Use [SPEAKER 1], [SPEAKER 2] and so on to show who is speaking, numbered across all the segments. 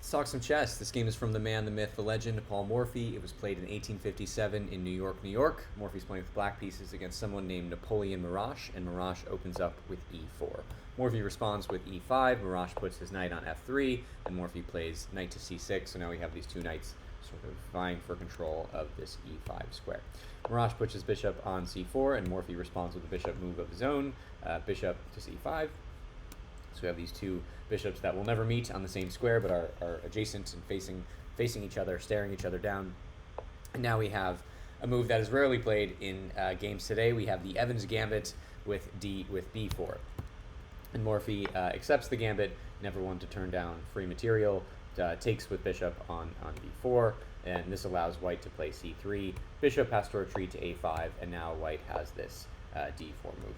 [SPEAKER 1] Let's talk some chess. This game is from the man, the myth, the legend, Paul Morphy. It was played in 1857 in New York, New York. Morphy's playing with black pieces against someone named Napoleon Marache, and Marache opens up with e4. Morphy responds with e5. Marache puts his knight on f3, and Morphy plays knight to c6. So now we have these two knights sort of vying for control of this e5 square. Marache puts his bishop on c4, and Morphy responds with a bishop move of his own, bishop to c5. So we have these two bishops that will never meet on the same square, but are adjacent and facing each other, staring each other down. And now we have a move that is rarely played in games today. We have the Evans Gambit with b4. And Morphy accepts the gambit, never one to turn down free material, takes with bishop on b4, and this allows white to play c3. Bishop has to retreat to a5, and now white has this d4 move.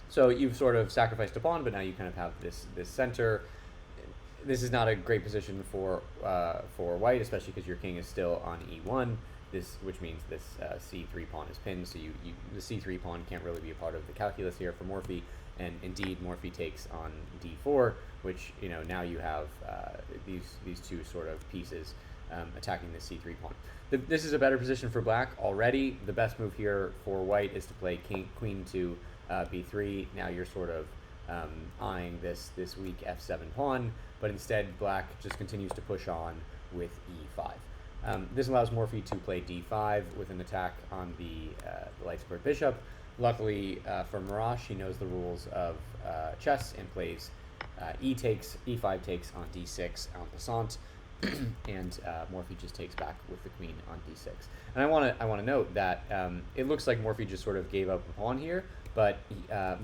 [SPEAKER 1] So you've sort of sacrificed a pawn, but now you kind of have this center. This is not a great position for white, especially because your king is still on e1. Which means this c3 pawn is pinned. So the c3 pawn can't really be a part of the calculus here for Morphy. And indeed, Morphy takes on d4, which now you have these two sort of pieces attacking the c3 pawn. This is a better position for black already. The best move here for white is to play queen to b3. Now you're sort of eyeing this weak f7 pawn, but instead black just continues to push on with e5. This allows Morphy to play d5 with an attack on the light squared bishop. Luckily for Marache, he knows the rules of chess and plays e5 takes on d6 en passant, and Morphy just takes back with the queen on d6. And I want to note that it looks like Morphy just sort of gave up a pawn here, but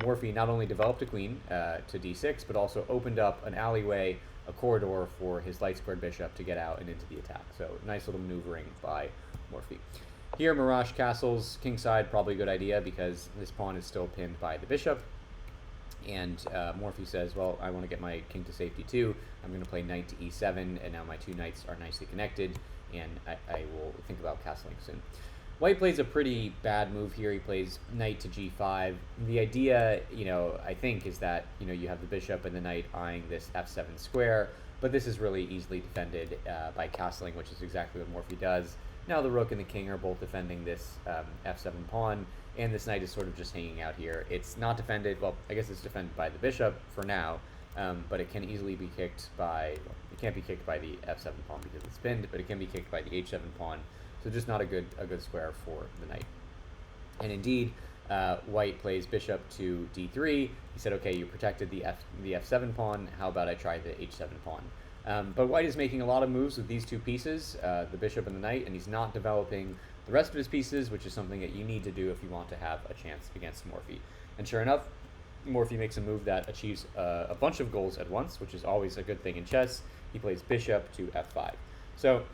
[SPEAKER 1] Morphy not only developed a queen to d6, but also opened up an alleyway, a corridor for his light squared bishop to get out and into the attack. So nice little maneuvering by Morphy. Here, Marache castles kingside, probably a good idea because this pawn is still pinned by the bishop. And Morphy says, well, I want to get my king to safety too. I'm going to play knight to e7, and now my two knights are nicely connected, and I will think about castling soon. White plays a pretty bad move here. He plays knight to g5. The idea, I think, is that, you have the bishop and the knight eyeing this f7 square, but this is really easily defended by castling, which is exactly what Morphy does. Now the rook and the king are both defending this f7 pawn, and this knight is sort of just hanging out here. It's not defended, well, I guess it's defended by the bishop for now, but it can easily be kicked by, it can't be kicked by the f7 pawn because it's pinned, but it can be kicked by the h7 pawn. So just not a good square for the knight. And indeed, white plays bishop to d3. He said, okay, you protected the f7 pawn. How about I try the h7 pawn? But white is making a lot of moves with these two pieces, the bishop and the knight, and he's not developing the rest of his pieces, which is something that you need to do if you want to have a chance against Morphy. And sure enough, Morphy makes a move that achieves a bunch of goals at once, which is always a good thing in chess. He plays bishop to f5. So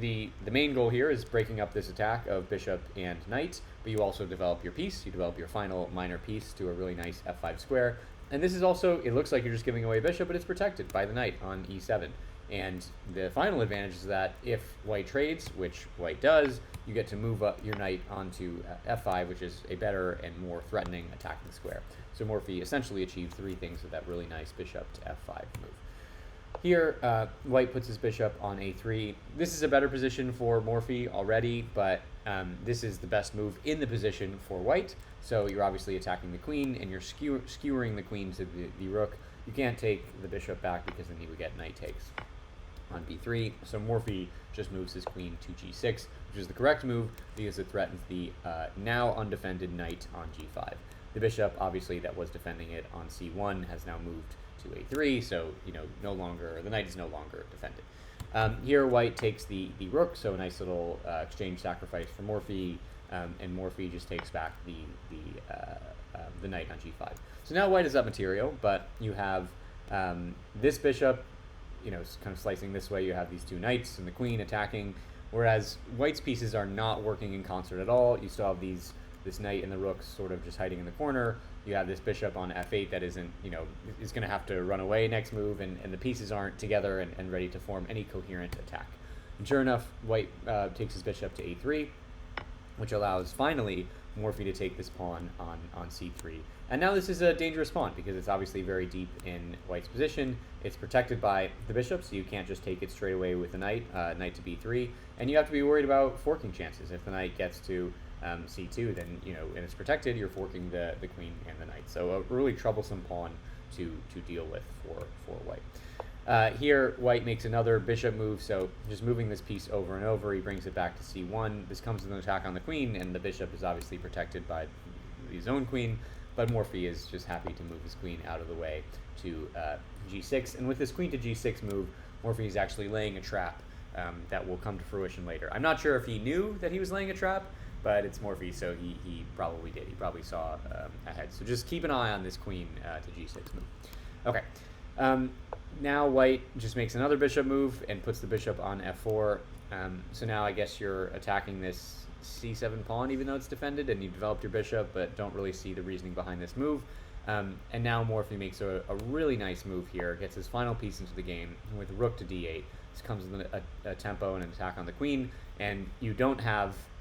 [SPEAKER 1] the main goal here is breaking up this attack of bishop and knight, but you also develop your piece. You develop your final minor piece to a really nice f5 square. And this is also, it looks like you're just giving away a bishop, but it's protected by the knight on e7. And the final advantage is that if white trades, which white does, you get to move up your knight onto f5, which is a better and more threatening attacking square. So Morphy essentially achieved three things with that really nice bishop to f5 move. Here, white puts his bishop on a3. This is a better position for Morphy already, but this is the best move in the position for white. So you're obviously attacking the queen, and you're skewering the queen to the rook. You can't take the bishop back because then you would get knight takes on b3. So Morphy just moves his queen to g6, which is the correct move because it threatens the now undefended knight on g5. The bishop, obviously, that was defending it on c1 has now moved to a3, so the knight is no longer defended. Here, white takes the rook, so a nice little exchange sacrifice for Morphy, and Morphy just takes back the knight on g5. So now white is up material, but you have this bishop, kind of slicing this way. You have these two knights and the queen attacking, whereas white's pieces are not working in concert at all. You still have this knight and the rook sort of just hiding in the corner. You have this bishop on f8 that isn't, is going to have to run away next move, and the pieces aren't together and ready to form any coherent attack. And sure enough, white takes his bishop to a3, which allows finally Morphy to take this pawn on c3. And now this is a dangerous pawn because it's obviously very deep in white's position. It's protected by the bishop, so you can't just take it straight away with the knight, knight to b3. And you have to be worried about forking chances. If the knight gets to c2, then, and it's protected, you're forking the queen and the knight. So a really troublesome pawn to deal with for white. Here, white makes another bishop move, so just moving this piece over and over, he brings it back to c1. This comes with an attack on the queen, and the bishop is obviously protected by his own queen, but Morphy is just happy to move his queen out of the way to g6. And with this queen to g6 move, Morphy is actually laying a trap that will come to fruition later. I'm not sure if he knew that he was laying a trap, but it's Morphy, so he probably did. He probably saw ahead. So just keep an eye on this queen to g6 move. Okay. Now white just makes another bishop move and puts the bishop on f4. So now I guess you're attacking this c7 pawn, even though it's defended, and you developed your bishop, but don't really see the reasoning behind this move. And now Morphy makes a really nice move here, gets his final piece into the game with rook to d8. This comes with a tempo and an attack on the queen, and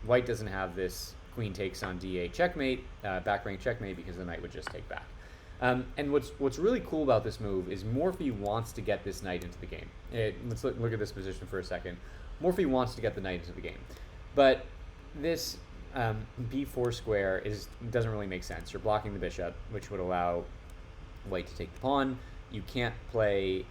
[SPEAKER 1] white doesn't have this queen takes on d8 checkmate, back rank checkmate, because the knight would just take back. And what's really cool about this move is Morphy wants to get this knight into the game. Let's look at this position for a second. Morphy wants to get the knight into the game, but this b4 square doesn't really make sense. You're blocking the bishop, which would allow white to take the pawn. You can't play.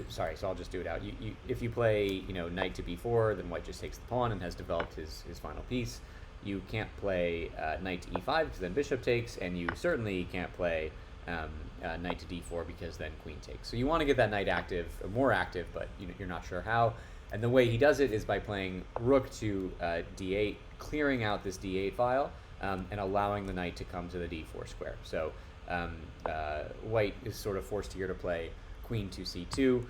[SPEAKER 1] Sorry, so I'll just do it out. If you play, knight to b4, then white just takes the pawn and has developed his final piece. You can't play knight to e5 because then bishop takes, and you certainly can't play knight to d4 because then queen takes. So you want to get that knight active, or more active, but you're not sure how. And the way he does it is by playing rook to d8, clearing out this d8 file, and allowing the knight to come to the d4 square. So white is sort of forced here to play queen to c2,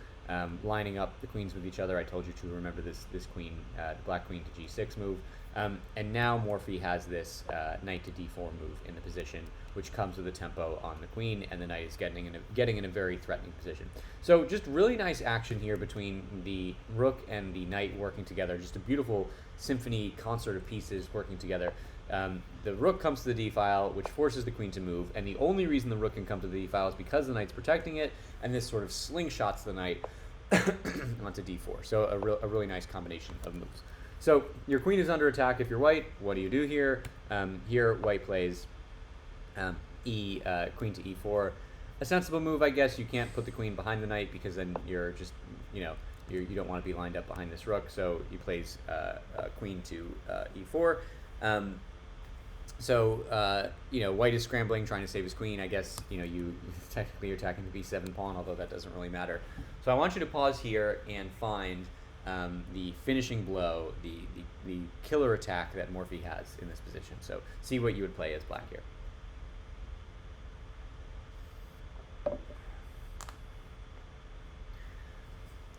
[SPEAKER 1] lining up the queens with each other. I told you to remember this queen, the black queen to g6 move. And now Morphy has this knight to d4 move in the position, which comes with a tempo on the queen, and the knight is getting in a very threatening position. So just really nice action here between the rook and the knight working together. Just a beautiful symphony concert of pieces working together. The rook comes to the d file, which forces the queen to move, and the only reason the rook can come to the d file is because the knight's protecting it, and this sort of slingshots the knight onto d4. So a really nice combination of moves. So your queen is under attack if you're white. What do you do here? Here white plays queen to e4. A sensible move, I guess. You can't put the queen behind the knight because then you're just, you don't want to be lined up behind this rook. So he plays queen to e4. White is scrambling, trying to save his queen. I guess, you technically are attacking the b7 pawn, although that doesn't really matter. So I want you to pause here and find the finishing blow, the killer attack that Morphy has in this position. So see what you would play as black here.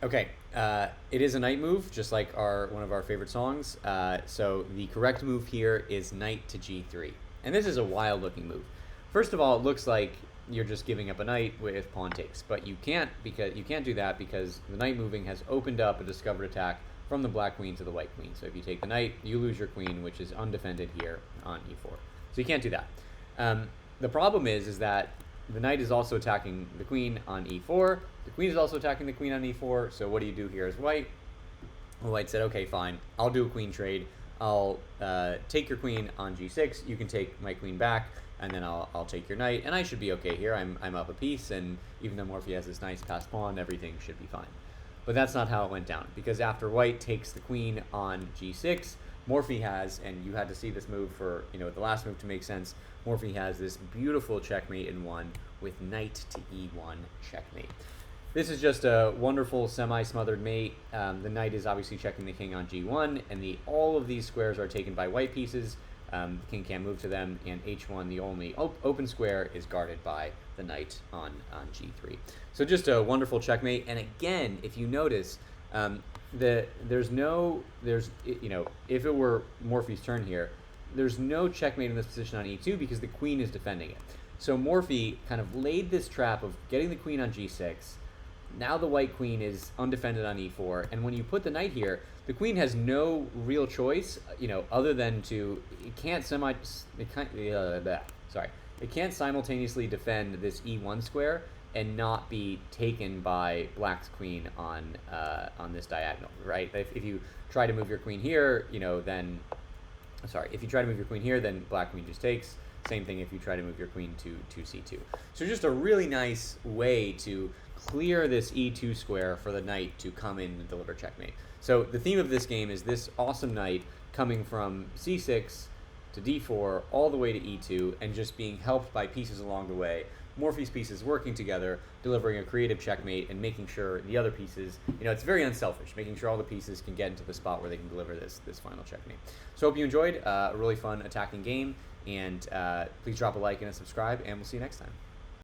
[SPEAKER 1] Okay, it is a knight move, just like one of our favorite songs. So the correct move here is knight to g3. And this is a wild-looking move. First of all, it looks like you're just giving up a knight with pawn takes, but you can't do that because the knight moving has opened up a discovered attack from the black queen to the white queen. So if you take the knight, you lose your queen, which is undefended here on e4. So you can't do that. The problem is that the knight is also attacking the queen on e4. The queen is also attacking the queen on e4. So what do you do here as white? Well, white said, okay, fine. I'll do a queen trade. I'll take your queen on g6. You can take my queen back, and then I'll take your knight, and I should be okay here. I'm up a piece, and even though Morphy has this nice passed pawn, everything should be fine. But that's not how it went down, because after white takes the queen on g6, Morphy has, and you had to see this move for, the last move to make sense, Morphy has this beautiful checkmate in one with knight to e1 checkmate. This is just a wonderful semi-smothered mate. The knight is obviously checking the king on g1, and all of these squares are taken by white pieces. The king can't move to them, and h1, the only open square, is guarded by the knight on g3. So just a wonderful checkmate. And again, if you notice, if it were Morphy's turn here, there's no checkmate in this position on e2 because the queen is defending it. So Morphy kind of laid this trap of getting the queen on g6, Now the white queen is undefended on e4, and when you put the knight here, the queen has no real choice, other than it can't simultaneously defend this e1 square and not be taken by black's queen on this diagonal, right? If you try to move your queen here, then black queen just takes. Same thing if you try to move your queen to c2. So just a really nice way to clear this e2 square for the knight to come in and deliver checkmate. So the theme of this game is this awesome knight coming from c6 to d4 all the way to e2 and just being helped by pieces along the way. Morphy's pieces working together, delivering a creative checkmate and making sure the other pieces, it's very unselfish, making sure all the pieces can get into the spot where they can deliver this final checkmate. So hope you enjoyed a really fun attacking game, and please drop a like and a subscribe, and we'll see you next time.